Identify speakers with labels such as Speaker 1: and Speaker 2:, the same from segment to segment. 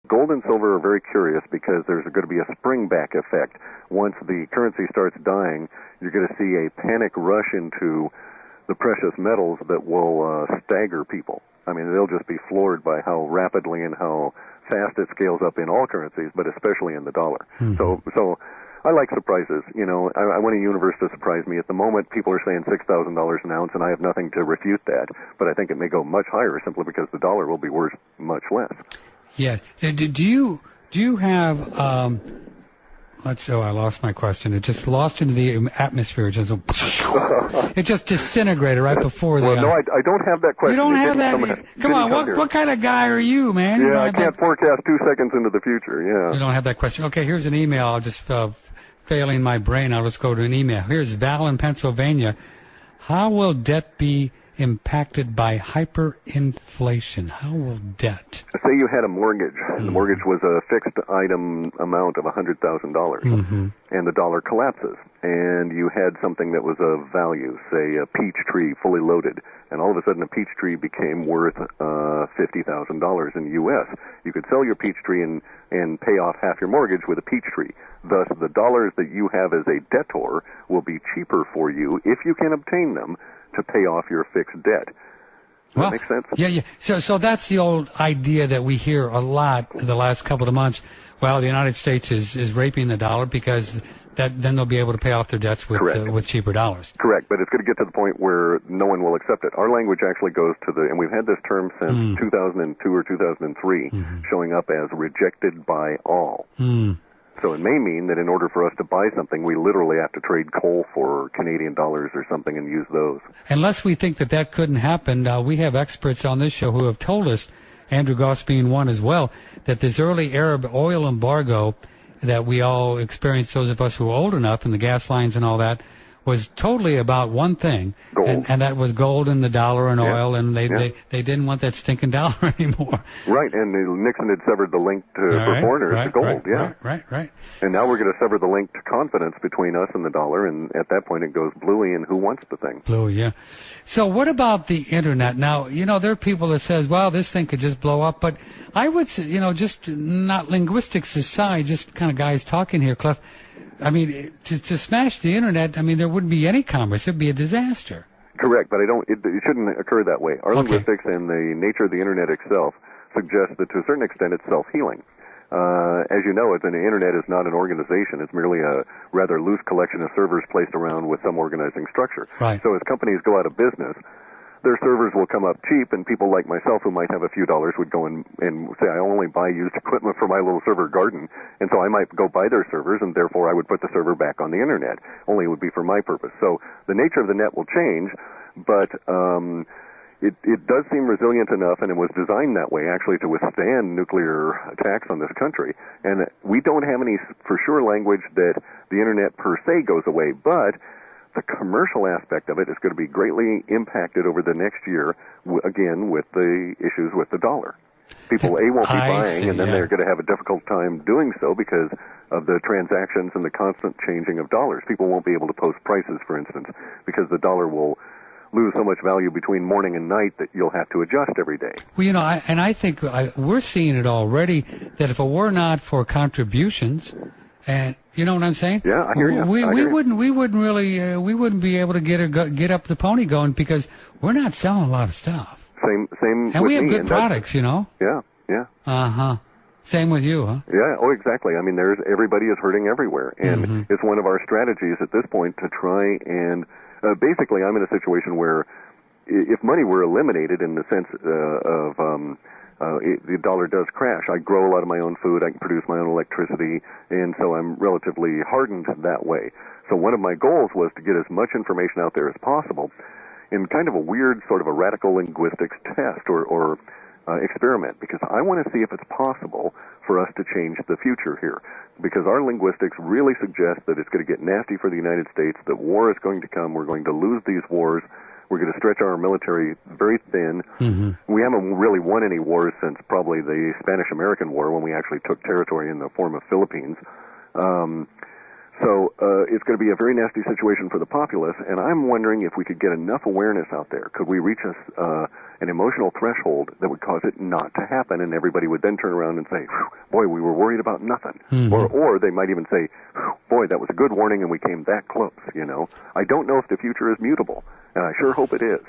Speaker 1: Gold and silver are very curious because there's going to be a springback effect. Once the currency starts dying, you're going to see a panic rush into the precious metals that will stagger people. I mean, they'll just be floored by how rapidly and how fast it scales up in all currencies, but especially in the dollar. So I like surprises. You know, I want a universe to surprise me. At the moment, people are saying $6,000 an ounce, and I have nothing to refute that. But I think it may go much higher simply because the dollar will be worth much less.
Speaker 2: Yeah. Do you have? I lost my question. It just lost into the atmosphere. It just disintegrated right before the.
Speaker 1: Well, no, I don't have that question.
Speaker 2: You don't have that. Come on, what kind of guy are you, man?
Speaker 1: Yeah, I can't forecast 2 seconds into the future. Yeah.
Speaker 2: You don't have that question. Okay, here's an email. I'll just failing my brain. I'll just go to an email. Here's Val in Pennsylvania. How will debt be impacted by hyperinflation? How will debt?
Speaker 1: Say you had a mortgage, and the mortgage was a fixed item amount of $100,000, and the dollar collapses, and you had something that was of value, say a peach tree fully loaded, and all of a sudden a peach tree became worth $50,000 in U.S. You could sell your peach tree and pay off half your mortgage with a peach tree. Thus, the dollars that you have as a debtor will be cheaper for you if you can obtain them to pay off your fixed debt. Does that make sense?
Speaker 2: Yeah. So that's the old idea that we hear a lot the last couple of months. Well, the United States is raping the dollar because then they'll be able to pay off their debts with cheaper dollars.
Speaker 1: Correct, but it's going to get to the point where no one will accept it. Our language actually goes to and we've had this term since 2002 or 2003, showing up as rejected by all. So it may mean that in order for us to buy something, we literally have to trade coal for Canadian dollars or something and use those.
Speaker 2: Unless we think that couldn't happen, we have experts on this show who have told us, Andrew Goss being one as well, that this early Arab oil embargo that we all experienced, those of us who are old enough, and the gas lines and all that, was totally about one thing, and that was gold and the dollar and oil, and they didn't want that stinking dollar anymore.
Speaker 1: Right, and Nixon had severed the link for foreigners to gold,
Speaker 2: Right.
Speaker 1: And now we're going to sever the link to confidence between us and the dollar, and at that point it goes bluey, and who wants the thing?
Speaker 2: Bluey, yeah. So what about the Internet? Now, there are people that says, well, this thing could just blow up, but I would say, just not linguistics aside, just kind of guys talking here, Clif, I mean, to smash the Internet, I mean, there wouldn't be any commerce. It would be a disaster.
Speaker 1: Correct, but it shouldn't occur that way. Our linguistics and the nature of the Internet itself suggests that to a certain extent it's self-healing. As you know, the Internet is not an organization. It's merely a rather loose collection of servers placed around with some organizing structure.
Speaker 2: Right.
Speaker 1: So as companies go out of business, their servers will come up cheap, and people like myself who might have a few dollars would go and say, I only buy used equipment for my little server garden, and so I might go buy their servers, and therefore I would put the server back on the Internet, only it would be for my purpose. So the nature of the net will change, but it does seem resilient enough, and it was designed that way, actually, to withstand nuclear attacks on this country. And we don't have any for sure language that the Internet per se goes away, but the commercial aspect of it is going to be greatly impacted over the next year, again, with the issues with the dollar. People, won't be buying, and then they're going to have a difficult time doing so because of the transactions and the constant changing of dollars. People won't be able to post prices, for instance, because the dollar will lose so much value between morning and night that you'll have to adjust every day.
Speaker 2: Well, I think we're seeing it already, that if it were not for contributions, and you know what I'm saying?
Speaker 1: Yeah, I hear you.
Speaker 2: We wouldn't be able to get up the pony going because we're not selling a lot of stuff.
Speaker 1: Same.
Speaker 2: And we have good products,
Speaker 1: Yeah.
Speaker 2: Same with you, huh?
Speaker 1: Yeah. Oh, exactly. I mean, everybody is hurting everywhere, and it's one of our strategies at this point to try and basically, I'm in a situation where if money were eliminated in the sense the dollar does crash. I grow a lot of my own food. I can produce my own electricity, and so I'm relatively hardened that way. So one of my goals was to get as much information out there as possible in kind of a weird sort of a radical linguistics test or experiment, because I want to see if it's possible for us to change the future here, because our linguistics really suggest that it's going to get nasty for the United States, that war is going to come, we're going to lose these wars, we're going to stretch our military very thin. We haven't really won any wars since probably the Spanish-American War, when we actually took territory in the form of Philippines. So it's going to be a very nasty situation for the populace, and I'm wondering if we could get enough awareness out there. Could we reach an emotional threshold that would cause it not to happen, and everybody would then turn around and say, boy, we were worried about nothing.
Speaker 2: Mm-hmm.
Speaker 1: Or they might even say, boy, that was a good warning, and we came that close, you know. I don't know if the future is mutable, and I sure hope it is.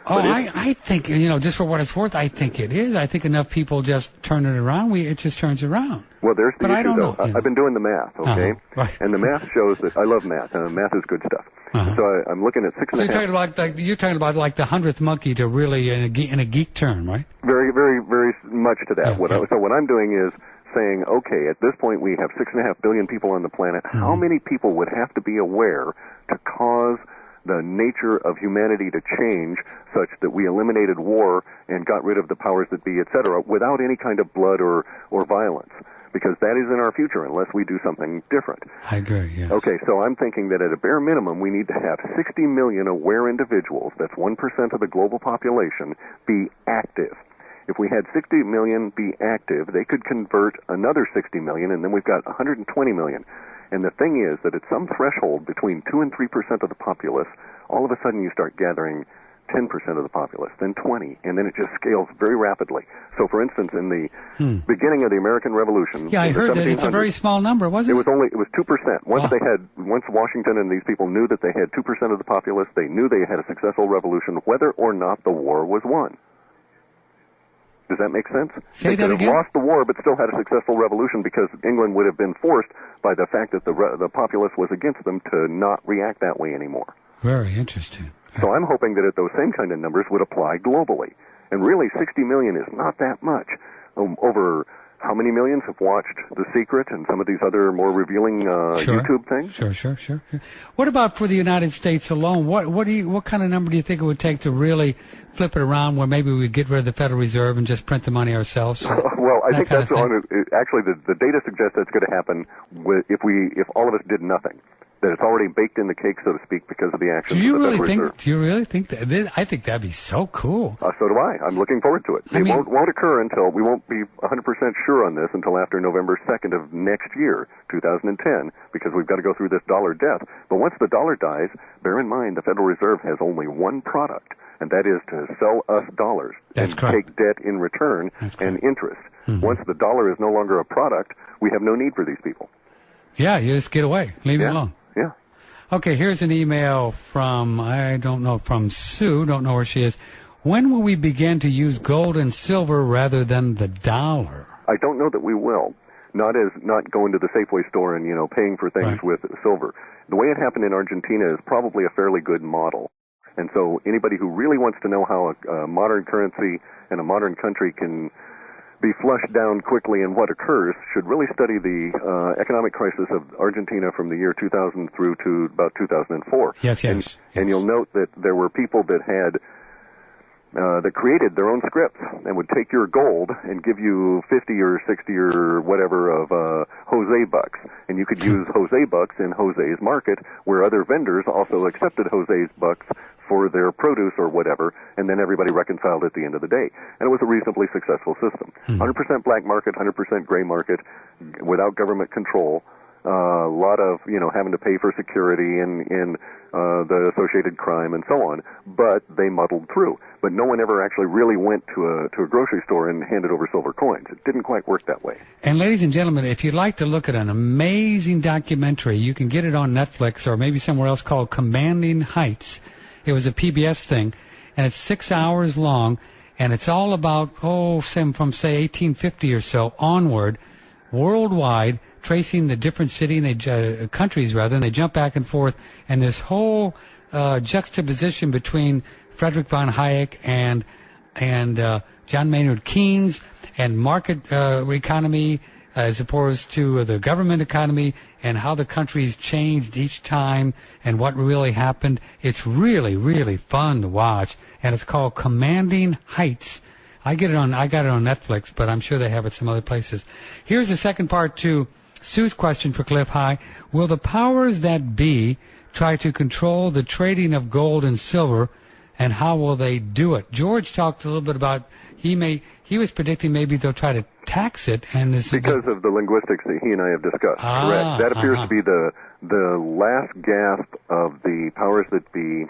Speaker 2: Oh, I think, just for what it's worth, I think it is. I think enough people just turn it around. It just turns around.
Speaker 1: Well, there's the issue, though.
Speaker 2: Know.
Speaker 1: I've been doing the math, okay?
Speaker 2: Right.
Speaker 1: And the math shows that I love math, and math is good stuff. So I'm looking at 6.5.
Speaker 2: So you're talking about like the 100th monkey to really, in a geek term, right?
Speaker 1: Very, very, very much to that.
Speaker 2: Yeah,
Speaker 1: So what I'm doing is saying, okay, at this point we have 6.5 billion people on the planet. How many people would have to be aware to cause the nature of humanity to change such that we eliminated war and got rid of the powers that be, etc., without any kind of blood or violence? Because that is in our future unless we do something different.
Speaker 2: I agree, yes.
Speaker 1: Okay, so I'm thinking that at a bare minimum we need to have 60 million aware individuals, that's 1% of the global population, be active. If we had 60 million be active, they could convert another 60 million, and then we've got 120 million. And the thing is that at some threshold between 2 and 3% of the populace, all of a sudden you start gathering 10% of the populace, then 20, and then it just scales very rapidly. So, for instance, in the beginning of the American Revolution,
Speaker 2: I heard that it's a very small number, wasn't it?
Speaker 1: It was 2%. Once Washington and these people knew that they had 2% of the populace, they knew they had a successful revolution, whether or not the war was won. Does that make sense?
Speaker 2: Say that again?
Speaker 1: They could have lost the war, but still had a successful revolution because England would have been forced by the fact that the populace was against them to not react that way anymore.
Speaker 2: Very interesting.
Speaker 1: So I'm hoping that those same kind of numbers would apply globally. And really, 60 million is not that much. Over how many millions have watched The Secret and some of these other more revealing YouTube things?
Speaker 2: Sure. What about for the United States alone? What kind of number do you think it would take to really flip it around where maybe we get rid of the Federal Reserve and just print the money ourselves?
Speaker 1: Well, I think that's actually the data suggests that's going to happen if all of us did nothing. That it's already baked in the cake, so to speak, because of the actions of the Federal Reserve.
Speaker 2: Do you really think that? I think that'd be so cool.
Speaker 1: So do I. I'm looking forward to it. It won't occur until, we won't be 100% sure on this until after November 2nd of next year, 2010, because we've got to go through this dollar death. But once the dollar dies, bear in mind the Federal Reserve has only one product, and that is to sell us dollars and take debt in return and interest. Once the dollar is no longer a product, we have no need for these people.
Speaker 2: Yeah, you just get away. Leave it alone.
Speaker 1: Yeah.
Speaker 2: Okay, here's an email from Sue, don't know where she is. When will we begin to use gold and silver rather than the dollar?
Speaker 1: I don't know that we will. Not going to the Safeway store and, paying for things with silver. The way it happened in Argentina is probably a fairly good model. And so anybody who really wants to know how a modern currency and a modern country can be flushed down quickly and what occurs should really study the economic crisis of Argentina from the year 2000 through to about 2004.
Speaker 2: Yes.
Speaker 1: And you'll note that there were people that had that created their own scripts and would take your gold and give you 50 or 60 or whatever of Jose bucks. And you could use Jose bucks in Jose's market, where other vendors also accepted Jose's bucks for their produce or whatever, and then everybody reconciled at the end of the day. And it was a reasonably successful system. 100% black market, 100% gray market, without government control. A lot of, having to pay for security and the associated crime and so on, but they muddled through. But no one ever actually really went to a grocery store and handed over silver coins. It didn't quite work that way.
Speaker 2: And ladies and gentlemen, if you'd like to look at an amazing documentary, you can get it on Netflix or maybe somewhere else called Commanding Heights. It was a PBS thing, and it's 6 hours long, and it's all about, from, say, 1850 or so onward, worldwide, tracing the different countries, and they jump back and forth, and this whole juxtaposition between Friedrich von Hayek and John Maynard Keynes and market economy as opposed to the government economy and how the countries changed each time and what really happened. It's really, really fun to watch, and it's called Commanding Heights. I got it on Netflix, but I'm sure they have it some other places. Here's the second part to Sue's question for Clif High. Will the powers that be try to control the trading of gold and silver and how will they do it? George talked a little bit about he was predicting maybe they'll try to tax it, and
Speaker 1: because of the linguistics that he and I have discussed. Correct. That appears to be the last gasp of the powers that be.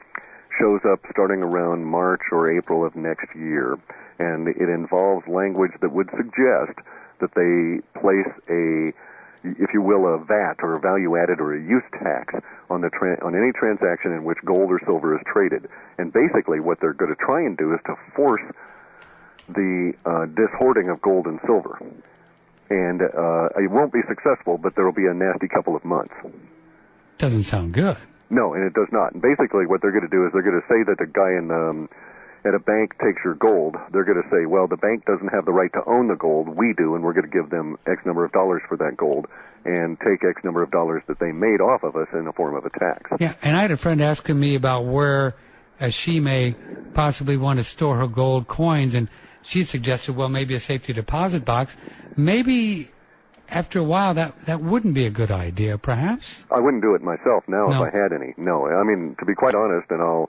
Speaker 1: Shows up starting around March or April of next year, and it involves language that would suggest that they place a, if you will, a VAT or a value added or a use tax on any transaction in which gold or silver is traded. And basically what they're going to try and do is to force the dishoarding of gold and silver. And it won't be successful, but there will be a nasty couple of months.
Speaker 2: Doesn't sound good.
Speaker 1: No, and it does not. And basically what they're going to do is they're going to say that a guy at a bank takes your gold. They're going to say, well, the bank doesn't have the right to own the gold. We do, and we're going to give them X number of dollars for that gold and take X number of dollars that they made off of us in the form of a tax.
Speaker 2: Yeah, and I had a friend asking me about where she may possibly want to store her gold coins, and she suggested, well, maybe a safety deposit box. Maybe after a while, that wouldn't be a good idea, perhaps?
Speaker 1: I wouldn't do it myself now if I had any. No, I mean, to be quite honest, and I'll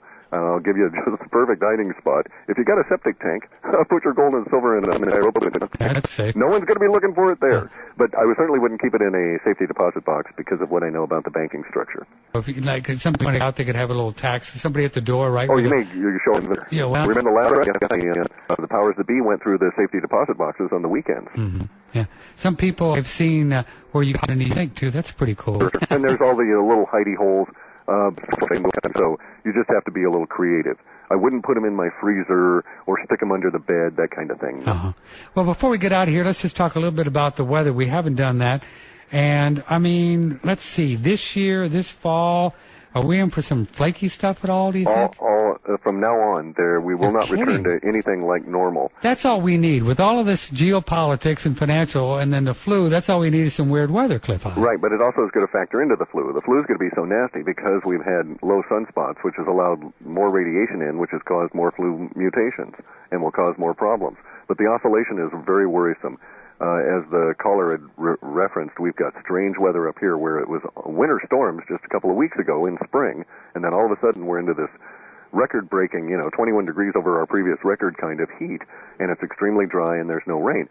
Speaker 1: give you just the perfect hiding spot. If you got a septic tank, put your gold and silver in it.
Speaker 2: That's safe.
Speaker 1: No one's going to be looking for it there. But I certainly wouldn't keep it in a safety deposit box because of what I know about the banking structure.
Speaker 2: If you, like somebody out there could have a little tax, somebody at the door, right?
Speaker 1: Oh, you're showing there.
Speaker 2: Yeah, well,
Speaker 1: remember last the powers that be went through the safety deposit boxes on the weekends.
Speaker 2: Mm-hmm. Yeah. Some people I've seen where you put anything too. That's pretty cool.
Speaker 1: And there's all the little hidey holes. So you just have to be a little creative. I wouldn't put them in my freezer or stick them under the bed, that kind of thing.
Speaker 2: Uh-huh. Well, before we get out of here, let's just talk a little bit about the weather. We haven't done that. And, I mean, let's see, this year, this fall, are we in for some flaky stuff at all, do you think?
Speaker 1: From now on, we will not return to anything like normal.
Speaker 2: That's all we need. With all of this geopolitics and financial and then the flu, that's all we need is some weird weather, Clif.
Speaker 1: Right, but it also is going to factor into the flu. The flu is going to be so nasty because we've had low sunspots, which has allowed more radiation in, which has caused more flu mutations and will cause more problems. But the oscillation is very worrisome. As the caller had referenced, we've got strange weather up here where it was winter storms just a couple of weeks ago in spring, and then all of a sudden we're into this record-breaking, 21 degrees over our previous record kind of heat, and it's extremely dry and there's no rain.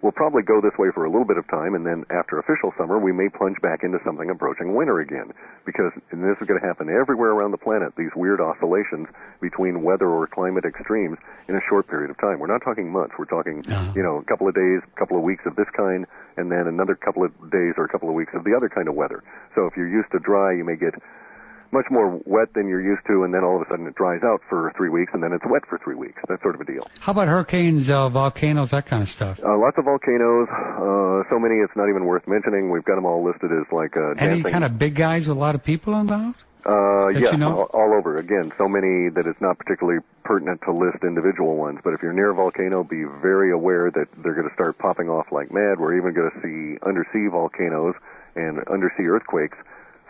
Speaker 1: We'll probably go this way for a little bit of time, and then after official summer, we may plunge back into something approaching winter again, because and this is going to happen everywhere around the planet, these weird oscillations between weather or climate extremes in a short period of time. We're not talking months. We're talking, a couple of days, a couple of weeks of this kind, and then another couple of days or a couple of weeks of the other kind of weather. So if you're used to dry, you may get much more wet than you're used to, and then all of a sudden it dries out for 3 weeks, and then it's wet for 3 weeks. That sort of a deal.
Speaker 2: How about hurricanes, volcanoes, that kind of stuff?
Speaker 1: Lots of volcanoes. So many it's not even worth mentioning. We've got them all listed as like
Speaker 2: Any kind of big guys with a lot of people involved?
Speaker 1: Yes, all over. Again, so many that it's not particularly pertinent to list individual ones. But if you're near a volcano, be very aware that they're going to start popping off like mad. We're even going to see undersea volcanoes and undersea earthquakes,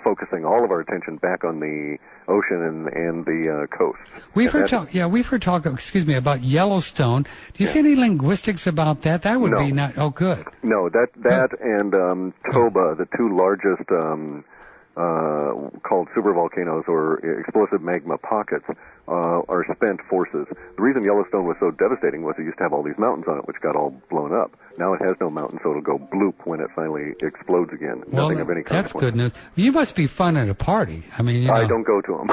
Speaker 1: focusing all of our attention back on the ocean and the coast.
Speaker 2: We've heard talk, about Yellowstone. Do you see any linguistics about that? That would be not, good.
Speaker 1: No, that and Toba, the two largest called supervolcanoes or explosive magma pockets, are spent forces. The reason Yellowstone was so devastating was it used to have all these mountains on it, which got all blown up. Now it has no mountain, so it'll go bloop when it finally explodes again.
Speaker 2: Well,
Speaker 1: nothing of any consequence.
Speaker 2: That's good news. You must be fun at a party. I mean,
Speaker 1: I don't go to them.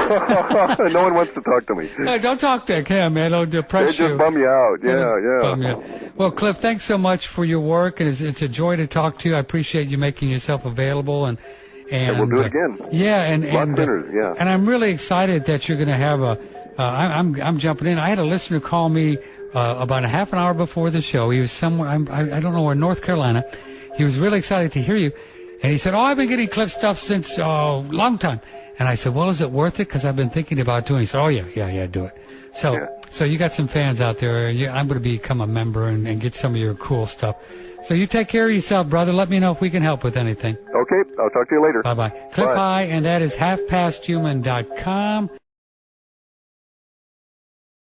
Speaker 1: No one wants to talk to me.
Speaker 2: No, don't talk to him, man. It'll depress you.
Speaker 1: They just bum you out. Yeah.
Speaker 2: Bum you out. Well, Clif, thanks so much for your work, and it's a joy to talk to you. I appreciate you making yourself available, and
Speaker 1: we'll do it again.
Speaker 2: And I'm really excited that you're going to have I'm jumping in. I had a listener call me about a half an hour before the show. He was somewhere, I don't know where, North Carolina. He was really excited to hear you. And he said, I've been getting Clif stuff since a long time. And I said, well, is it worth it? Because I've been thinking about doing it. He said, yeah, do it. So you got some fans out there. I'm going to become a member and get some of your cool stuff. So you take care of yourself, brother. Let me know if we can help with anything.
Speaker 1: Okay, I'll talk to you later.
Speaker 2: Bye-bye. Clif High, and that is halfpasthuman.com.